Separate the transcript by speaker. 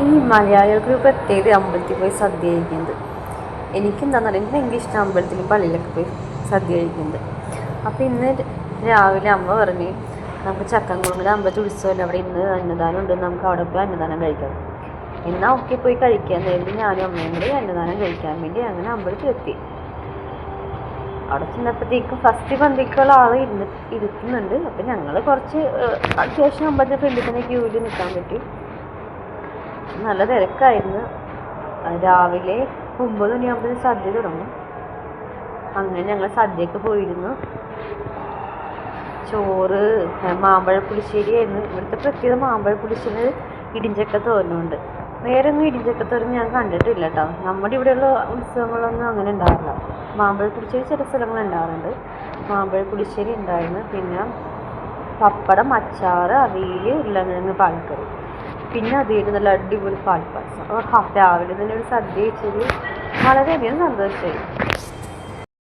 Speaker 1: ഈ മലയാളികൾക്ക് ഒരു പ്രത്യേകത അമ്പലത്തിൽ പോയി സദ്യ കഴിക്കുന്നത്. എനിക്കെന്താണെന്ന് അറിയാം, എനിക്ക് ഭയങ്കര ഇഷ്ടം അമ്പലത്തിൽ പള്ളിയിലൊക്കെ പോയി സദ്യ കഴിക്കുന്നത്. അപ്പോൾ ഇന്ന് രാവിലെ അമ്മ പറഞ്ഞ് നമുക്ക് ചക്കൻകുളങ്ങര അമ്പലത്തിൽ ഉത്സവമല്ല, അവിടെ ഇന്ന് അന്നദാനം ഉണ്ട്, നമുക്ക് അവിടെ പോയി അന്നദാനം കഴിക്കാം. എന്നാൽ ഒക്കെ പോയി കഴിക്കാൻ നേരത്തെ ഞാനും അമ്മയും കൂടി അന്നദാനം കഴിക്കാൻ വേണ്ടി അങ്ങനെ അമ്പലത്തിലെത്തി. അവിടെ ചെന്നപ്പോഴത്തേക്കും ഫസ്റ്റ് പന്തിക്കുള്ള ആൾ ഇരുത്തുന്നുണ്ട്. അപ്പം ഞങ്ങൾ കുറച്ച് അത്യാവശ്യം അമ്പലത്തിൻ്റെ ഫ്രണ്ടിൽ തന്നെ ക്യൂവിൽ നിൽക്കാൻ പറ്റി. നല്ല തിരക്കായിരുന്നു. രാവിലെ 9 മണിയാകുമ്പോഴത്തേന് സദ്യ തുടങ്ങും. അങ്ങനെ ഞങ്ങൾ സദ്യക്ക് പോയിരുന്നു. ചോറ്, മാമ്പഴ പുളിശ്ശേരി ആയിരുന്നു ഇവിടുത്തെ പ്രത്യേകത. മാമ്പഴ പുളിശ്ശേരി, ഇടിഞ്ചക്ക തോരനുണ്ട്. വേറെ ഒന്നും ഇടിഞ്ചക്ക തോരൻ ഞാൻ കണ്ടിട്ടില്ല കേട്ടോ. നമ്മുടെ ഇവിടെയുള്ള ഉത്സവങ്ങളൊന്നും അങ്ങനെ ഉണ്ടാവില്ല. മാമ്പഴ പുളിശ്ശേരി ചില സ്ഥലങ്ങളിൽ ഉണ്ടാകാറുണ്ട്. മാമ്പഴ പുളിശ്ശേരി ഉണ്ടായിരുന്നു. പിന്നെ പപ്പടം, അച്ചാറ്, അവിയൽ, ഉരുളക്കിഴങ്ങ്, പാലക്കറി. പിന്നെ അത് കഴിഞ്ഞ് നല്ല അടിപൊളി പാൽപ്പായസം. രാവിലെ തന്നെ ഒരു സദ്യ കഴിച്ചത് വളരെയധികം സന്തോഷമായി.